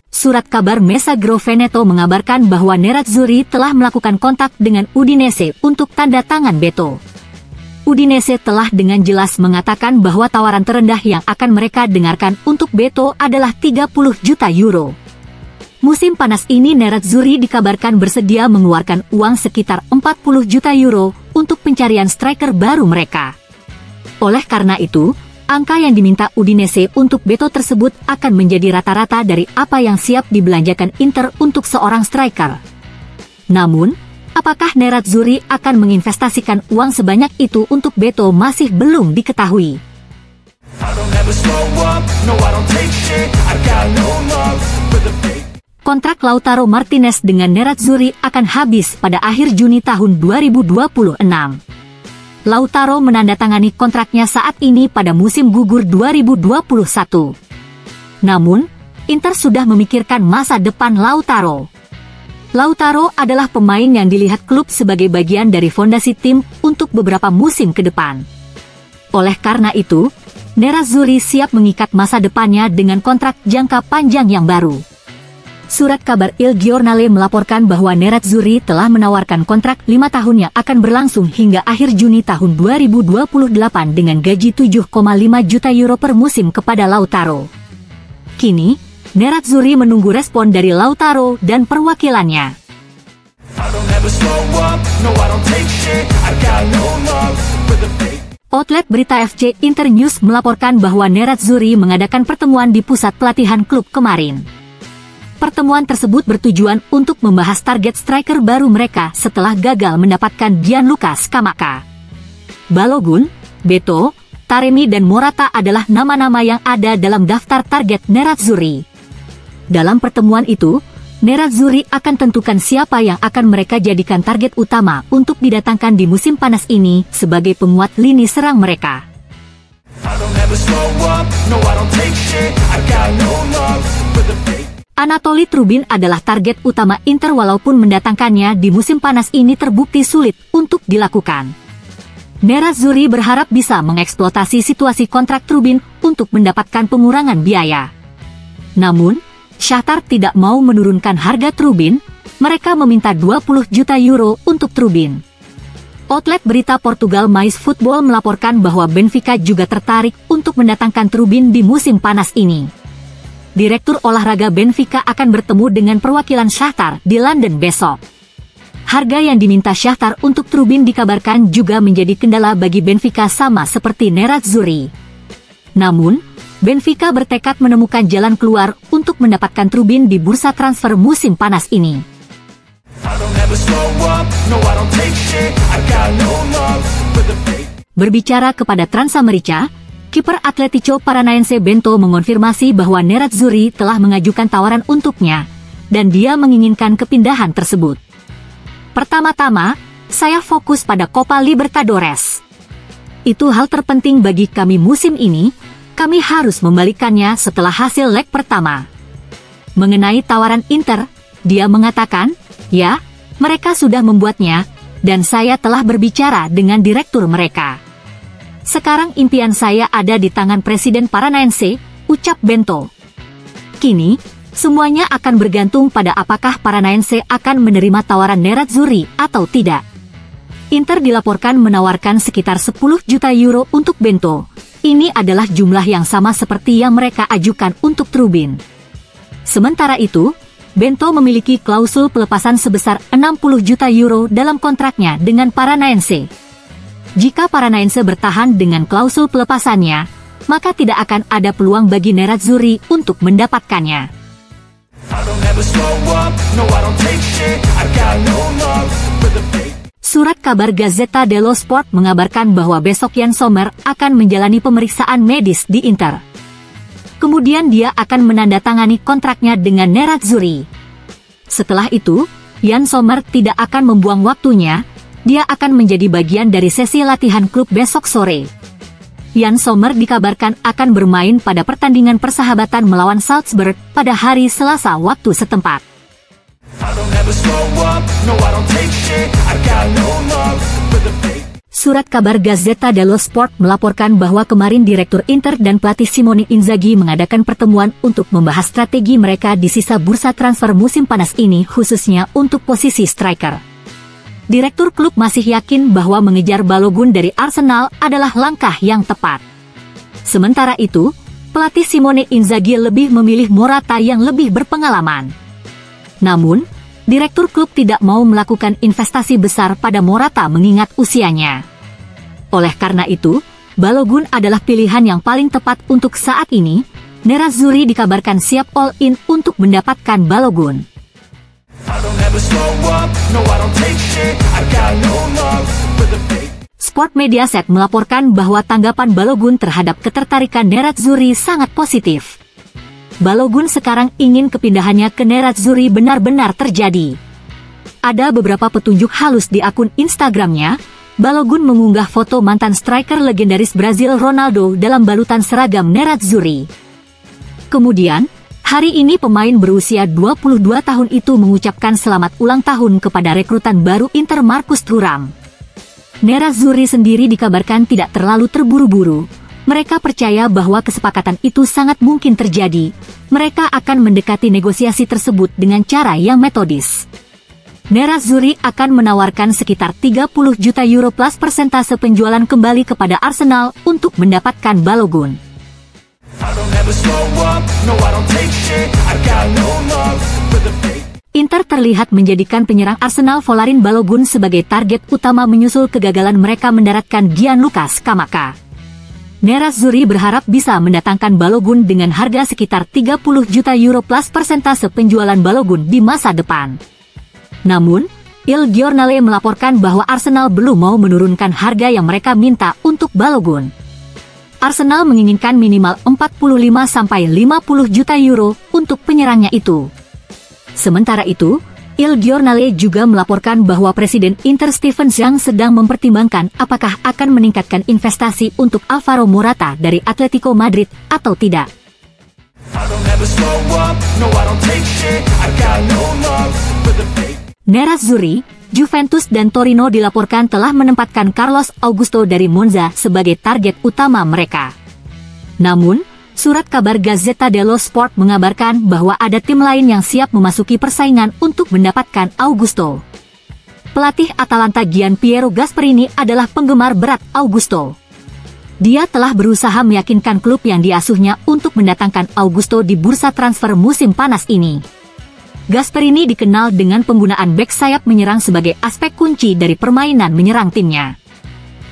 Surat kabar Messaggero Veneto mengabarkan bahwa Nerazzurri telah melakukan kontak dengan Udinese untuk tanda tangan Beto. Udinese telah dengan jelas mengatakan bahwa tawaran terendah yang akan mereka dengarkan untuk Beto adalah 30 juta euro. Musim panas ini Nerazzurri dikabarkan bersedia mengeluarkan uang sekitar 40 juta euro untuk pencarian striker baru mereka. Oleh karena itu, angka yang diminta Udinese untuk Beto tersebut akan menjadi rata-rata dari apa yang siap dibelanjakan Inter untuk seorang striker. Namun, apakah Nerazzurri akan menginvestasikan uang sebanyak itu untuk Beto masih belum diketahui. Kontrak Lautaro Martinez dengan Nerazzurri akan habis pada akhir Juni tahun 2026. Lautaro menandatangani kontraknya saat ini pada musim gugur 2021. Namun, Inter sudah memikirkan masa depan Lautaro. Lautaro adalah pemain yang dilihat klub sebagai bagian dari fondasi tim untuk beberapa musim ke depan. Oleh karena itu, Nerazzurri siap mengikat masa depannya dengan kontrak jangka panjang yang baru. Surat kabar Il Giornale melaporkan bahwa Nerazzurri telah menawarkan kontrak 5 tahun yang akan berlangsung hingga akhir Juni tahun 2028 dengan gaji 7,5 juta euro per musim kepada Lautaro. Kini, Nerazzurri menunggu respon dari Lautaro dan perwakilannya. Outlet berita FC Internews melaporkan bahwa Nerazzurri mengadakan pertemuan di pusat pelatihan klub kemarin. Pertemuan tersebut bertujuan untuk membahas target striker baru mereka setelah gagal mendapatkan Gianluca Scamacca. Balogun, Beto, Taremi dan Morata adalah nama-nama yang ada dalam daftar target Nerazzurri. Dalam pertemuan itu, Nerazzurri akan tentukan siapa yang akan mereka jadikan target utama untuk didatangkan di musim panas ini sebagai penguat lini serang mereka. Anatoli Trubin adalah target utama Inter walaupun mendatangkannya di musim panas ini terbukti sulit untuk dilakukan. Nerazzurri berharap bisa mengeksploitasi situasi kontrak Trubin untuk mendapatkan pengurangan biaya. Namun, Shakhtar tidak mau menurunkan harga Trubin, mereka meminta 20 juta euro untuk Trubin. Outlet berita Portugal Mais Football melaporkan bahwa Benfica juga tertarik untuk mendatangkan Trubin di musim panas ini. Direktur olahraga Benfica akan bertemu dengan perwakilan Shakhtar di London besok. Harga yang diminta Shakhtar untuk Trubin dikabarkan juga menjadi kendala bagi Benfica sama seperti Nerazzurri. Namun, Benfica bertekad menemukan jalan keluar untuk mendapatkan Trubin di bursa transfer musim panas ini. Berbicara kepada Transamerica, kiper Atletico Paranaense Bento mengonfirmasi bahwa Nerazzurri telah mengajukan tawaran untuknya, dan dia menginginkan kepindahan tersebut. Pertama-tama, saya fokus pada Copa Libertadores. Itu hal terpenting bagi kami musim ini, kami harus membalikannya setelah hasil leg pertama. Mengenai tawaran Inter, dia mengatakan, ya, mereka sudah membuatnya, dan saya telah berbicara dengan direktur mereka. Sekarang impian saya ada di tangan Presiden Paranaense, ucap Bento. Kini, semuanya akan bergantung pada apakah Paranaense akan menerima tawaran Nerazzurri atau tidak. Inter dilaporkan menawarkan sekitar 10 juta euro untuk Bento. Ini adalah jumlah yang sama seperti yang mereka ajukan untuk Trubin. Sementara itu, Bento memiliki klausul pelepasan sebesar 60 juta euro dalam kontraknya dengan Paranaense. Jika Paranaense bertahan dengan klausul pelepasannya, maka tidak akan ada peluang bagi Nerazzurri untuk mendapatkannya. Surat kabar Gazzetta dello Sport mengabarkan bahwa besok Yann Sommer akan menjalani pemeriksaan medis di Inter. Kemudian dia akan menandatangani kontraknya dengan Nerazzurri. Setelah itu, Yann Sommer tidak akan membuang waktunya. Dia akan menjadi bagian dari sesi latihan klub besok sore. Yann Sommer dikabarkan akan bermain pada pertandingan persahabatan melawan Salzburg pada hari Selasa waktu setempat. Surat kabar Gazzetta dello Sport melaporkan bahwa kemarin Direktur Inter dan pelatih Simone Inzaghi mengadakan pertemuan untuk membahas strategi mereka di sisa bursa transfer musim panas ini, khususnya untuk posisi striker. Direktur klub masih yakin bahwa mengejar Balogun dari Arsenal adalah langkah yang tepat. Sementara itu, pelatih Simone Inzaghi lebih memilih Morata yang lebih berpengalaman. Namun, Direktur klub tidak mau melakukan investasi besar pada Morata mengingat usianya. Oleh karena itu, Balogun adalah pilihan yang paling tepat untuk saat ini. Nerazzurri dikabarkan siap all-in untuk mendapatkan Balogun. Sport Mediaset melaporkan bahwa tanggapan Balogun terhadap ketertarikan Nerazzurri sangat positif. Balogun sekarang ingin kepindahannya ke Nerazzurri benar-benar terjadi. Ada beberapa petunjuk halus di akun Instagramnya. Balogun mengunggah foto mantan striker legendaris Brazil Ronaldo dalam balutan seragam Nerazzurri. Kemudian, hari ini pemain berusia 22 tahun itu mengucapkan selamat ulang tahun kepada rekrutan baru Inter Marcus Thuram. Nerazzurri sendiri dikabarkan tidak terlalu terburu-buru. Mereka percaya bahwa kesepakatan itu sangat mungkin terjadi. Mereka akan mendekati negosiasi tersebut dengan cara yang metodis. Nerazzurri akan menawarkan sekitar 30 juta euro plus persentase penjualan kembali kepada Arsenal untuk mendapatkan Balogun. Inter terlihat menjadikan penyerang Arsenal Folarin Balogun sebagai target utama menyusul kegagalan mereka mendaratkan Gianluca Scamacca. Nerazzurri berharap bisa mendatangkan Balogun dengan harga sekitar 30 juta euro plus persentase penjualan Balogun di masa depan. Namun, Il Giornale melaporkan bahwa Arsenal belum mau menurunkan harga yang mereka minta untuk Balogun. Arsenal menginginkan minimal 45-50 juta euro untuk penyerangnya itu. Sementara itu, Il Giornale juga melaporkan bahwa Presiden Inter Steven Zhang sedang mempertimbangkan apakah akan meningkatkan investasi untuk Alvaro Morata dari Atletico Madrid atau tidak. Nerazzurri, Juventus dan Torino dilaporkan telah menempatkan Carlos Augusto dari Monza sebagai target utama mereka. Namun, surat kabar Gazzetta dello Sport mengabarkan bahwa ada tim lain yang siap memasuki persaingan untuk mendapatkan Augusto. Pelatih Atalanta Gianpiero Gasperini adalah penggemar berat Augusto. Dia telah berusaha meyakinkan klub yang diasuhnya untuk mendatangkan Augusto di bursa transfer musim panas ini. Gasperini dikenal dengan penggunaan bek sayap menyerang sebagai aspek kunci dari permainan menyerang timnya.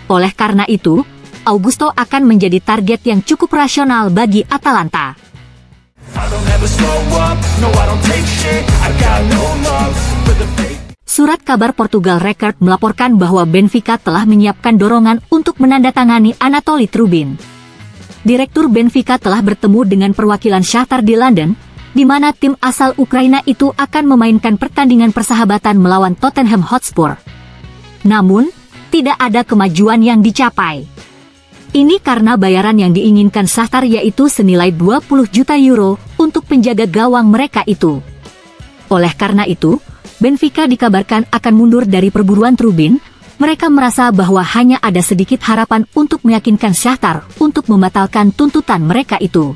Oleh karena itu, Augusto akan menjadi target yang cukup rasional bagi Atalanta. Surat kabar Portugal Record melaporkan bahwa Benfica telah menyiapkan dorongan untuk menandatangani Anatoli Trubin. Direktur Benfica telah bertemu dengan perwakilan Shakhtar di London, di mana tim asal Ukraina itu akan memainkan pertandingan persahabatan melawan Tottenham Hotspur. Namun, tidak ada kemajuan yang dicapai. Ini karena bayaran yang diinginkan Shakhtar yaitu senilai 20 juta euro untuk penjaga gawang mereka itu. Oleh karena itu, Benfica dikabarkan akan mundur dari perburuan Trubin. Mereka merasa bahwa hanya ada sedikit harapan untuk meyakinkan Shakhtar untuk membatalkan tuntutan mereka itu.